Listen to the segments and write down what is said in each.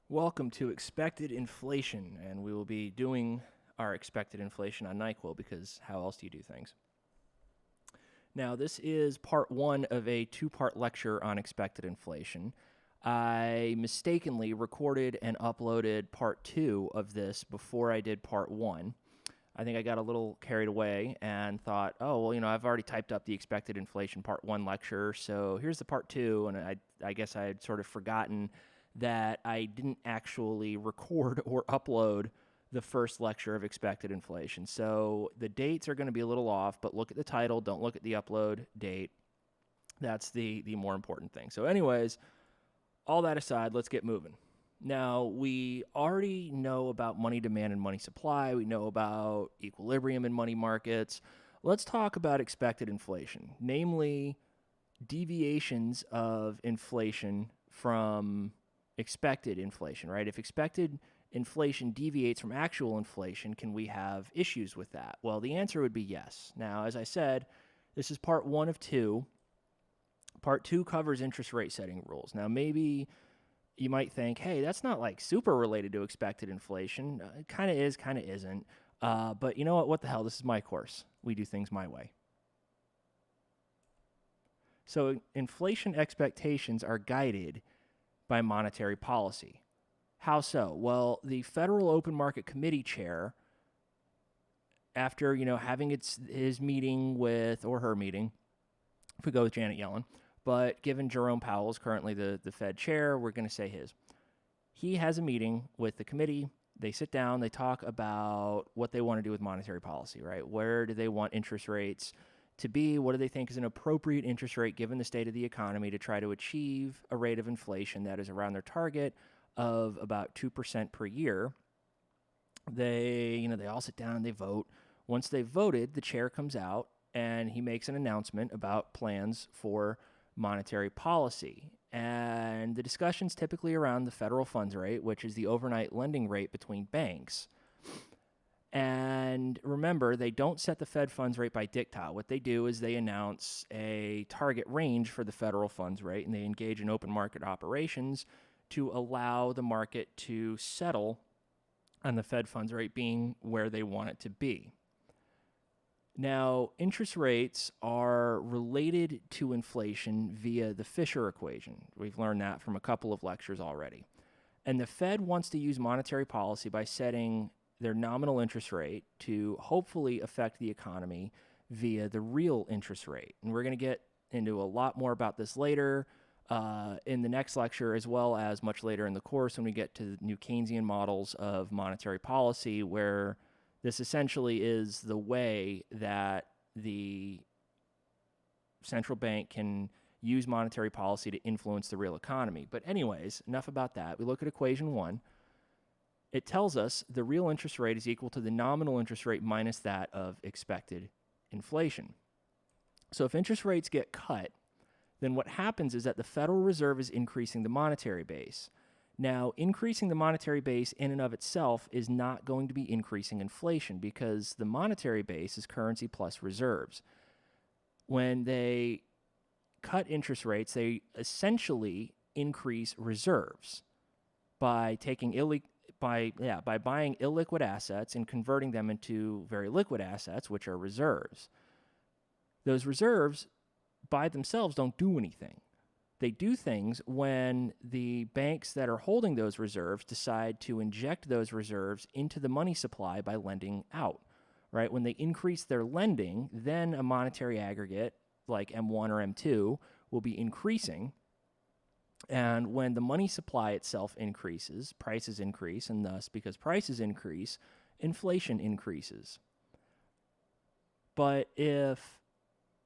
Welcome to Expected Inflation, and we will be doing our expected inflation on NyQuil because how else do you do things? Now, this is part one of a two-part lecture on expected inflation. I mistakenly recorded and uploaded part two of this before I did part one. I think I got a little carried away and thought, oh, well, I've already typed up the expected inflation part one lecture, so here's the part two. And I guess I had sort of forgotten that I didn't actually record or upload the first lecture of expected inflation. So the dates are going to be a little off, but look at the title, don't look at the upload date. That's the more important thing. So, anyways, all that aside, let's get moving. Now, we already know about money demand and money supply. We know about equilibrium in money markets. Let's talk about expected inflation, namely deviations of inflation from expected inflation, right? If expected inflation deviates from actual inflation, can we have issues with that? Well, the answer would be yes. Now, as I said, this is part one of two. Part two covers interest rate setting rules. Now, maybe you might think, hey, that's not like super related to expected inflation. It kind of is, kind of isn't. But you know what? What the hell? This is my course. We do things my way. So inflation expectations are guided by monetary policy. How so? Well, the Federal Open Market Committee chair, after having his meeting with, or her meeting, if we go with Janet Yellen, but given Jerome Powell is currently the Fed chair, we're going to say his. He has a meeting with the committee. They sit down, they talk about what they want to do with monetary policy, right? Where do they want interest rates to be? What do they think is an appropriate interest rate given the state of the economy to try to achieve a rate of inflation that is around their target of about 2% per year? They all sit down and they vote. Once they've voted, the chair comes out and he makes an announcement about plans for monetary policy. And the discussion's typically around the federal funds rate, which is the overnight lending rate between banks. And remember, they don't set the Fed funds rate by diktat. What they do is they announce a target range for the federal funds rate, and they engage in open market operations to allow the market to settle on the Fed funds rate being where they want it to be. Now, interest rates are related to inflation via the Fisher equation. We've learned that from a couple of lectures already. And the Fed wants to use monetary policy by setting their nominal interest rate to hopefully affect the economy via the real interest rate. And we're going to get into a lot more about this later in the next lecture, as well as much later in the course when we get to new Keynesian models of monetary policy, where this essentially is the way that the central bank can use monetary policy to influence the real economy. But anyways, enough about that. We look at equation one. It tells us the real interest rate is equal to the nominal interest rate minus that of expected inflation. So if interest rates get cut, then what happens is that the Federal Reserve is increasing the monetary base. Now, increasing the monetary base in and of itself is not going to be increasing inflation because the monetary base is currency plus reserves. When they cut interest rates, they essentially increase reserves by taking by buying illiquid assets and converting them into very liquid assets, which are reserves. Those reserves by themselves don't do anything. They do things when the banks that are holding those reserves decide to inject those reserves into the money supply by lending out, right? When they increase their lending, then a monetary aggregate like M1 or M2 will be increasing. And when the money supply itself increases, prices increase, and thus, because prices increase, inflation increases. But if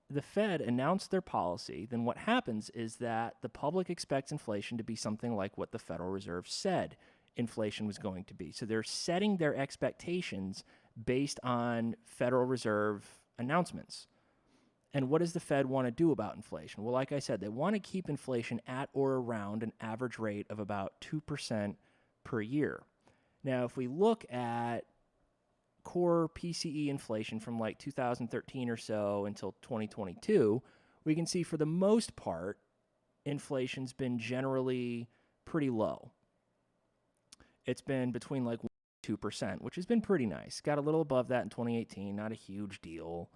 the Fed announced their policy, then what happens is that the public expects inflation to be something like what the Federal Reserve said inflation was going to be. So they're setting their expectations based on Federal Reserve announcements. And what does the Fed want to do about inflation? Well, like I said, they want to keep inflation at or around an average rate of about 2% per year. Now, if we look at core PCE inflation from like 2013 or so until 2022, we can see for the most part, inflation's been generally pretty low. it's been between like 2%, which has been pretty nice. Got a little above that in 2018, not a huge deal.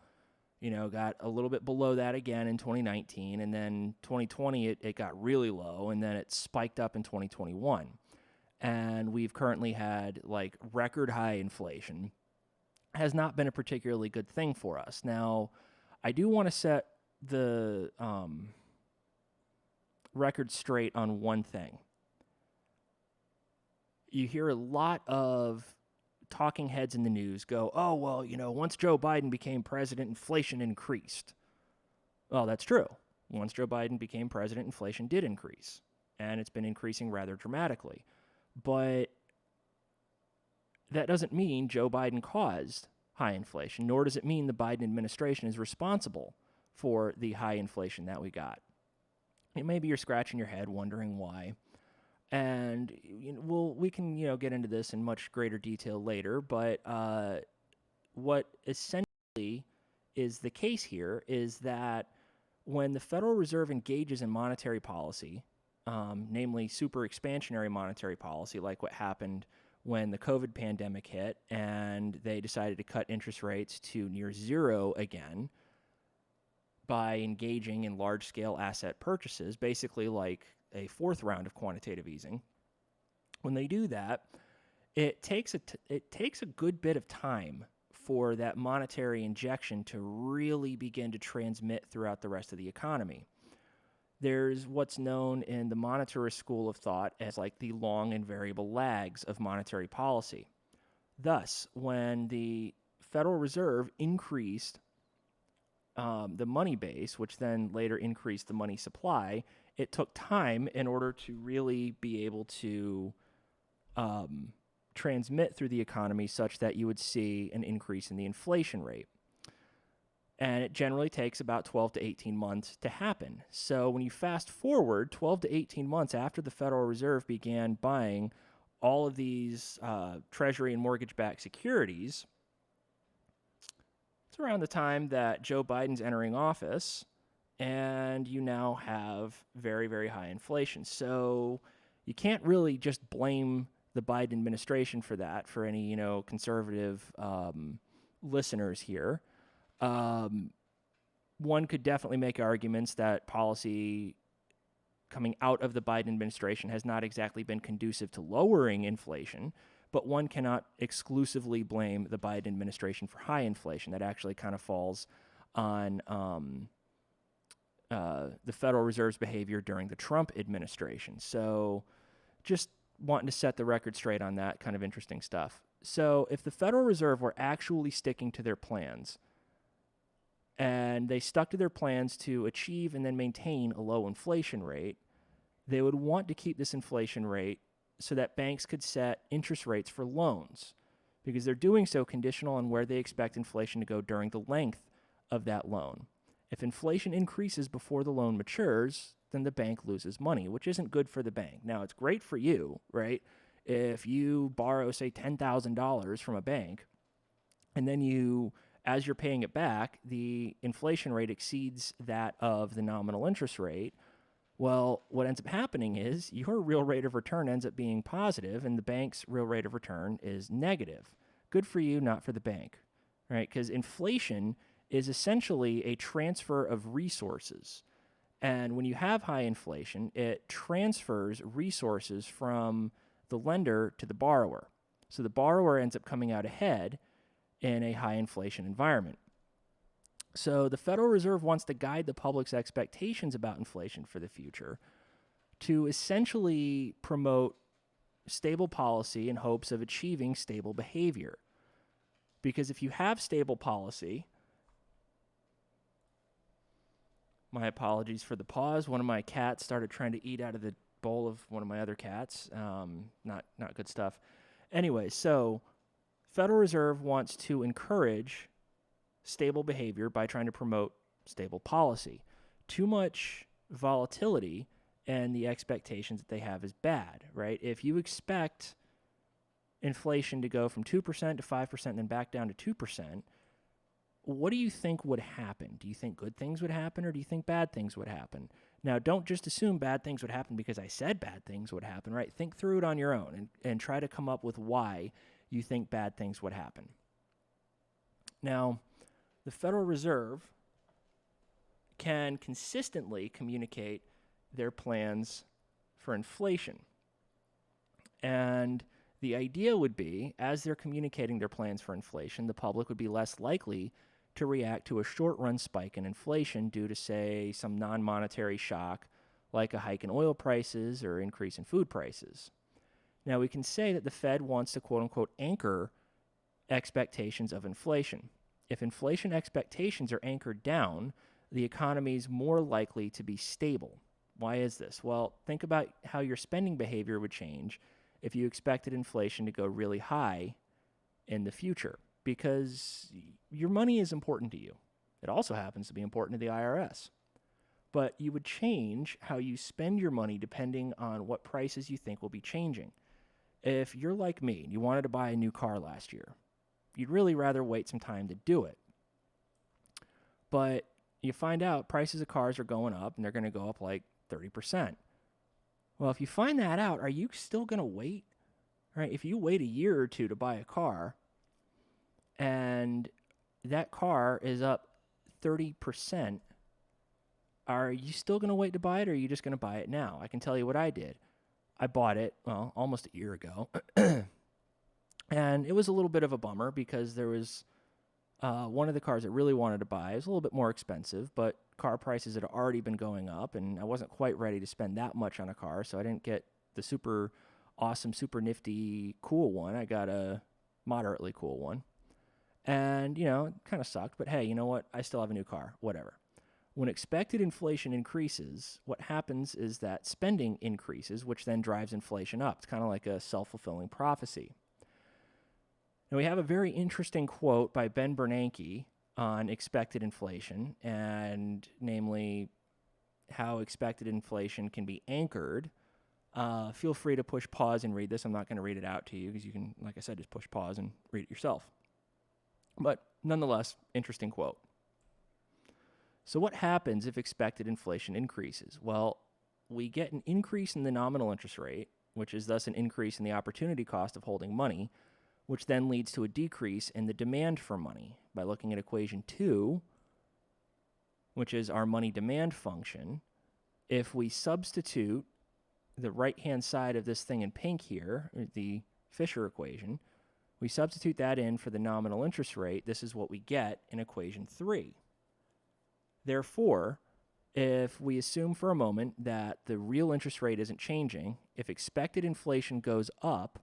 Got a little bit below that again in 2019, and then 2020 it got really low, and then it spiked up in 2021. And we've currently had like record high inflation. Has not been a particularly good thing for us. Now, I do want to set the record straight on one thing. You hear a lot of talking heads in the news go, oh, well, once Joe Biden became president, inflation increased. Well, that's true. Once Joe Biden became president, inflation did increase, and it's been increasing rather dramatically. But that doesn't mean Joe Biden caused high inflation, nor does it mean the Biden administration is responsible for the high inflation that we got. And maybe you're scratching your head wondering why. And we can get into this in much greater detail later, but what essentially is the case here is that when the Federal Reserve engages in monetary policy, namely super expansionary monetary policy, like what happened when the COVID pandemic hit and they decided to cut interest rates to near zero again by engaging in large-scale asset purchases, basically like a fourth round of quantitative easing. When they do that, it takes a good bit of time for that monetary injection to really begin to transmit throughout the rest of the economy. There's what's known in the monetarist school of thought as like the long and variable lags of monetary policy. Thus, when the Federal Reserve increased the money base, which then later increased the money supply, it took time in order to really be able to transmit through the economy such that you would see an increase in the inflation rate. And it generally takes about 12 to 18 months to happen. So when you fast forward 12 to 18 months after the Federal Reserve began buying all of these Treasury and mortgage-backed securities, it's around the time that Joe Biden's entering office, and you now have very, very high inflation. So you can't really just blame the Biden administration for that, for any, conservative listeners here. One could definitely make arguments that policy coming out of the Biden administration has not exactly been conducive to lowering inflation, but one cannot exclusively blame the Biden administration for high inflation. That actually kind of falls on the Federal Reserve's behavior during the Trump administration. So just wanting to set the record straight on that, kind of interesting stuff. So if the Federal Reserve were actually sticking to their plans, and they stuck to their plans to achieve and then maintain a low inflation rate, they would want to keep this inflation rate so that banks could set interest rates for loans, because they're doing so conditional on where they expect inflation to go during the length of that loan. If inflation increases before the loan matures, then the bank loses money, which isn't good for the bank. Now, it's great for you, right? If you borrow, say, $10,000 from a bank, and then as you're paying it back, the inflation rate exceeds that of the nominal interest rate. Well, what ends up happening is your real rate of return ends up being positive, and the bank's real rate of return is negative. Good for you, not for the bank, right? Because inflation is essentially a transfer of resources. And when you have high inflation, it transfers resources from the lender to the borrower. So the borrower ends up coming out ahead in a high inflation environment. So the Federal Reserve wants to guide the public's expectations about inflation for the future to essentially promote stable policy in hopes of achieving stable behavior. Because if you have stable policy, my apologies for the pause. One of my cats started trying to eat out of the bowl of one of my other cats. Not good stuff. Anyway, so Federal Reserve wants to encourage stable behavior by trying to promote stable policy. Too much volatility and the expectations that they have is bad, right? If you expect inflation to go from 2% to 5% and then back down to 2%, what do you think would happen? Do you think good things would happen, or do you think bad things would happen? Now, don't just assume bad things would happen because I said bad things would happen, right? Think through it on your own and try to come up with why you think bad things would happen. Now, the Federal Reserve can consistently communicate their plans for inflation. And the idea would be, as they're communicating their plans for inflation, the public would be less likely to react to a short-run spike in inflation due to, say, some non-monetary shock like a hike in oil prices or increase in food prices. Now, we can say that the Fed wants to quote-unquote anchor expectations of inflation. If inflation expectations are anchored down, the economy is more likely to be stable. Why is this? Well, think about how your spending behavior would change if you expected inflation to go really high in the future, because your money is important to you. It also happens to be important to the IRS. But you would change how you spend your money depending on what prices you think will be changing. If you're like me and you wanted to buy a new car last year, you'd really rather wait some time to do it. But you find out prices of cars are going up and they're going to go up like 30%. Well, if you find that out, are you still going to wait? Right? If you wait a year or two to buy a car and that car is up 30%, are you still going to wait to buy it, or are you just going to buy it now? I can tell you what I did. I bought it, well, almost a year ago. And it was a little bit of a bummer because there was one of the cars I really wanted to buy. It was a little bit more expensive, but car prices had already been going up, and I wasn't quite ready to spend that much on a car, so I didn't get the super awesome, super nifty, cool one. I got a moderately cool one. And, it kind of sucked, but hey, you know what? I still have a new car, whatever. When expected inflation increases, what happens is that spending increases, which then drives inflation up. It's kind of like a self-fulfilling prophecy. Now, we have a very interesting quote by Bernanke on expected inflation, and namely how expected inflation can be anchored. Feel free to push pause and read this. I'm not going to read it out to you because you can, like I said, just push pause and read it yourself. But nonetheless, interesting quote. So what happens if expected inflation increases? Well, we get an increase in the nominal interest rate, which is thus an increase in the opportunity cost of holding money, which then leads to a decrease in the demand for money. By looking at equation 2, which is our money demand function, if we substitute the right-hand side of this thing in pink here, the Fisher equation, we substitute that in for the nominal interest rate, this is what we get in equation 3. Therefore, if we assume for a moment that the real interest rate isn't changing, if expected inflation goes up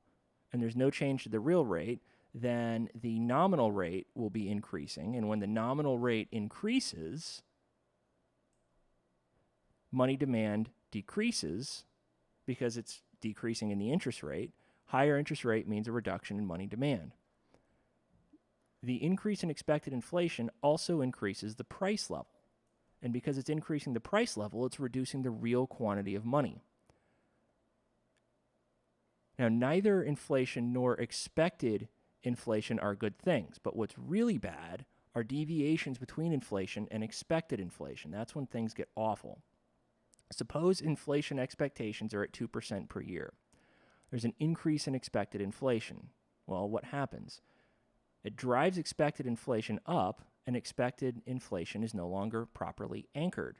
and there's no change to the real rate, then the nominal rate will be increasing. And when the nominal rate increases, money demand decreases because it's decreasing in the interest rate. Higher interest rate means a reduction in money demand. The increase in expected inflation also increases the price level. And because it's increasing the price level, it's reducing the real quantity of money. Now, neither inflation nor expected inflation are good things, but what's really bad are deviations between inflation and expected inflation. That's when things get awful. Suppose inflation expectations are at 2% per year. There's an increase in expected inflation. Well, what happens? It drives expected inflation up, and expected inflation is no longer properly anchored.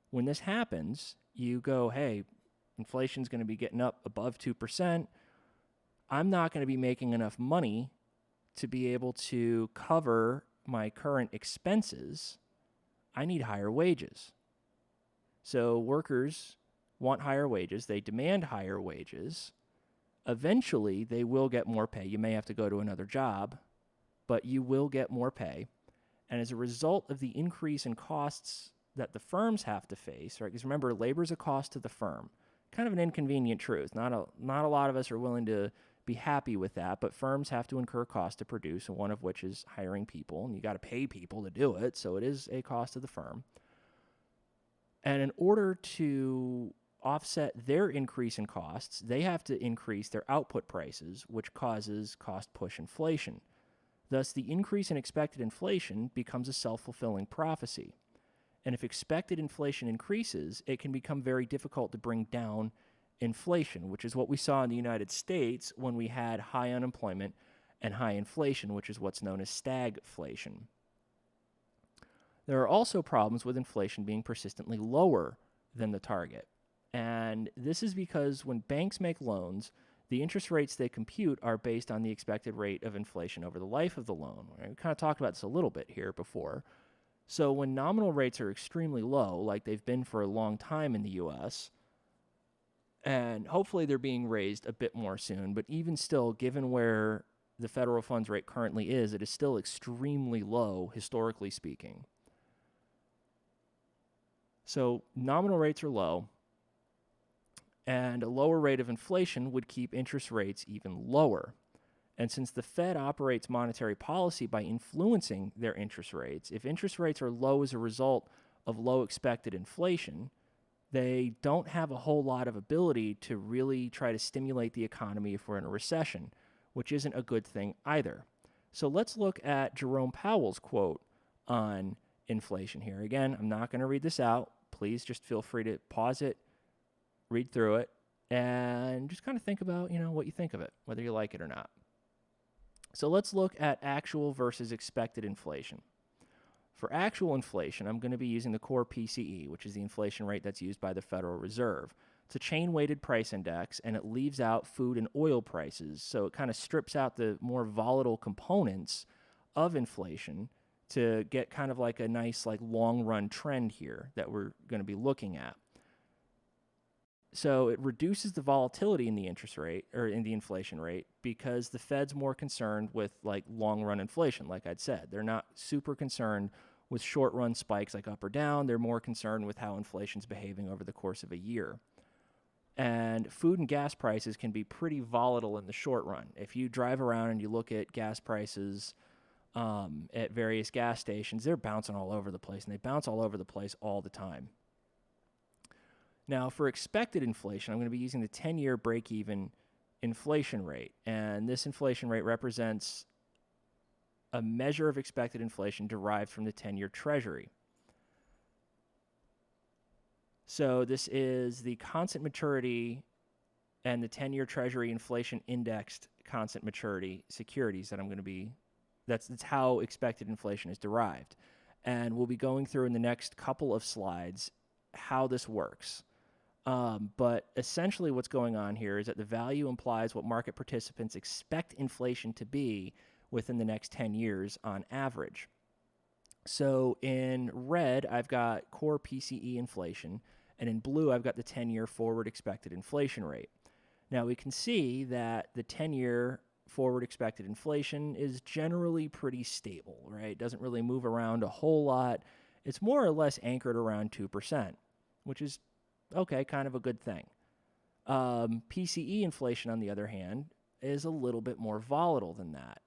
When this happens, you go, hey, inflation's going to be getting up above 2%. I'm not going to be making enough money to be able to cover my current expenses. I need higher wages. So workers want higher wages. They demand higher wages. Eventually, they will get more pay. You may have to go to another job, but you will get more pay. And as a result of the increase in costs that the firms have to face, right? Because remember, labor is a cost to the firm. Kind of an inconvenient truth. Not a lot of us are willing to be happy with that, but firms have to incur costs to produce, and one of which is hiring people, and you got to pay people to do it, so it is a cost to the firm. And in order to offset their increase in costs, they have to increase their output prices, which causes cost push inflation. Thus, the increase in expected inflation becomes a self-fulfilling prophecy. And if expected inflation increases, it can become very difficult to bring down inflation, which is what we saw in the United States when we had high unemployment and high inflation, which is what's known as stagflation. There are also problems with inflation being persistently lower than the target. And this is because when banks make loans, the interest rates they compute are based on the expected rate of inflation over the life of the loan. We kind of talked about this a little bit here before. So when nominal rates are extremely low, like they've been for a long time in the U.S., and hopefully they're being raised a bit more soon, but even still, given where the federal funds rate currently is, it is still extremely low, historically speaking. So nominal rates are low, and a lower rate of inflation would keep interest rates even lower. And since the Fed operates monetary policy by influencing their interest rates, if interest rates are low as a result of low expected inflation, they don't have a whole lot of ability to really try to stimulate the economy if we're in a recession, which isn't a good thing either. So let's look at Jerome Powell's quote on inflation here. Again, I'm not going to read this out. Please just feel free to pause it, read through it, and just kind of think about, what you think of it, whether you like it or not. So let's look at actual versus expected inflation. For actual inflation, I'm going to be using the core PCE, which is the inflation rate that's used by the Federal Reserve. It's a chain-weighted price index, and it leaves out food and oil prices. So it kind of strips out the more volatile components of inflation to get kind of like a nice long-run trend here that we're going to be looking at. So it reduces the volatility in the interest rate or in the inflation rate because the Fed's more concerned with long-run inflation, like I'd said. They're not super concerned with short-run spikes like up or down. They're more concerned with how inflation's behaving over the course of a year. And food and gas prices can be pretty volatile in the short run. If you drive around and you look at gas prices at various gas stations, they're bouncing all over the place, and they bounce all over the place all the time. Now, for expected inflation, I'm going to be using the 10-year break-even inflation rate. And this inflation rate represents a measure of expected inflation derived from the 10-year Treasury. So this is the constant maturity and the 10-year Treasury inflation indexed constant maturity securities that I'm going to be, that's how expected inflation is derived. And we'll be going through in the next couple of slides how this works. But essentially what's going on here is that the value implies what market participants expect inflation to be within the next 10 years on average. So in red, I've got core PCE inflation, and in blue, I've got the 10-year forward expected inflation rate. Now we can see that the 10-year forward expected inflation is generally pretty stable, right? It doesn't really move around a whole lot. It's more or less anchored around 2%, which is okay, kind of a good thing. PCE inflation, on the other hand, is a little bit more volatile than that.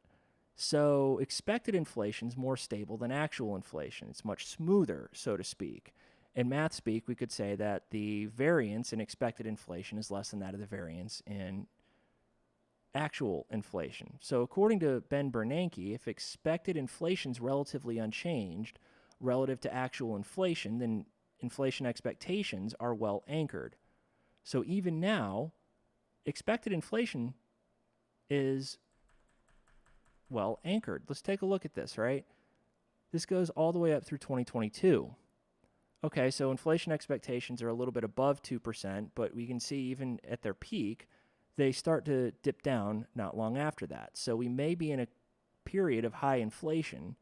So expected inflation is more stable than actual inflation. It's much smoother, so to speak. In math speak, we could say that the variance in expected inflation is less than that of the variance in actual inflation. So according to Ben Bernanke, if expected inflation is relatively unchanged relative to actual inflation, then inflation expectations are well anchored. So even now, expected inflation is well anchored. Let's take a look at this, right? This goes all the way up through 2022. Okay, so inflation expectations are a little bit above 2%, but we can see even at their peak, they start to dip down not long after that. So we may be in a period of high inflation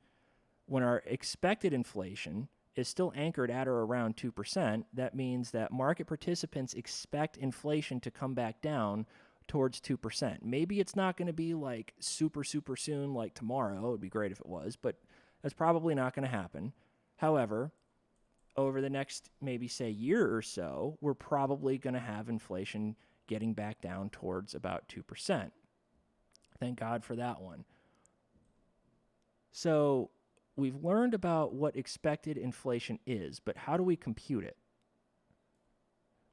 when our expected inflation is still anchored at or around 2%. That means that market participants expect inflation to come back down towards 2%. Maybe it's not going to be super soon, like tomorrow. It would be great if it was, but that's probably not going to happen. However, over the next maybe say year or so, we're probably going to have inflation getting back down towards about 2%. Thank God for that one. So we've learned about what expected inflation is, but how do we compute it?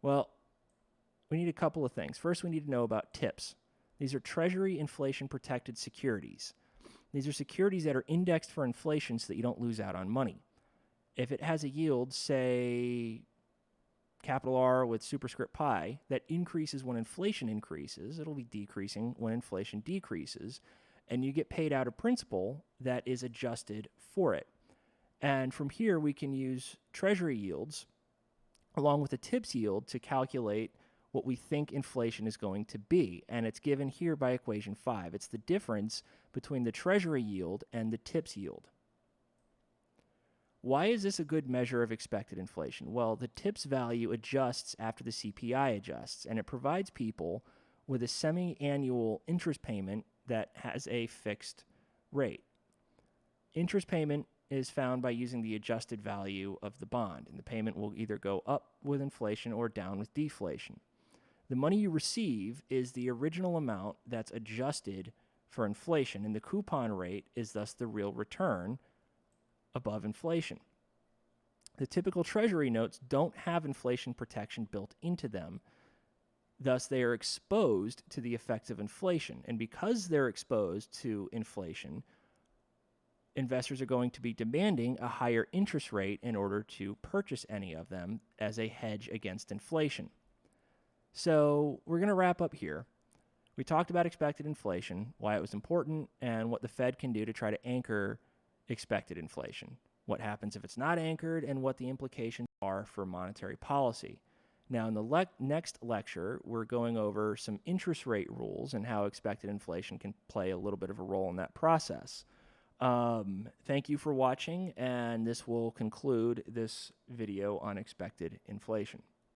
Well, we need a couple of things. First, we need to know about TIPS. These are Treasury inflation protected securities. These are securities that are indexed for inflation so that you don't lose out on money. If it has a yield, say capital R with superscript pi, that increases when inflation increases, it'll be decreasing when inflation decreases, and you get paid out a principal that is adjusted for it. And from here, we can use treasury yields along with the TIPS yield to calculate what we think inflation is going to be. And it's given here by equation 5. It's the difference between the treasury yield and the TIPS yield. Why is this a good measure of expected inflation? Well, the TIPS value adjusts after the CPI adjusts, and it provides people with a semi-annual interest payment that has a fixed rate. Interest payment is found by using the adjusted value of the bond, and the payment will either go up with inflation or down with deflation. The money you receive is the original amount that's adjusted for inflation, and the coupon rate is thus the real return above inflation. The typical treasury notes don't have inflation protection built into them. Thus, they are exposed to the effects of inflation. And because they're exposed to inflation, investors are going to be demanding a higher interest rate in order to purchase any of them as a hedge against inflation. So we're going to wrap up here. We talked about expected inflation, why it was important, and what the Fed can do to try to anchor expected inflation, what happens if it's not anchored, and what the implications are for monetary policy. Now, in the next lecture, we're going over some interest rate rules and how expected inflation can play a little bit of a role in that process. Thank you for watching, and this will conclude this video on expected inflation.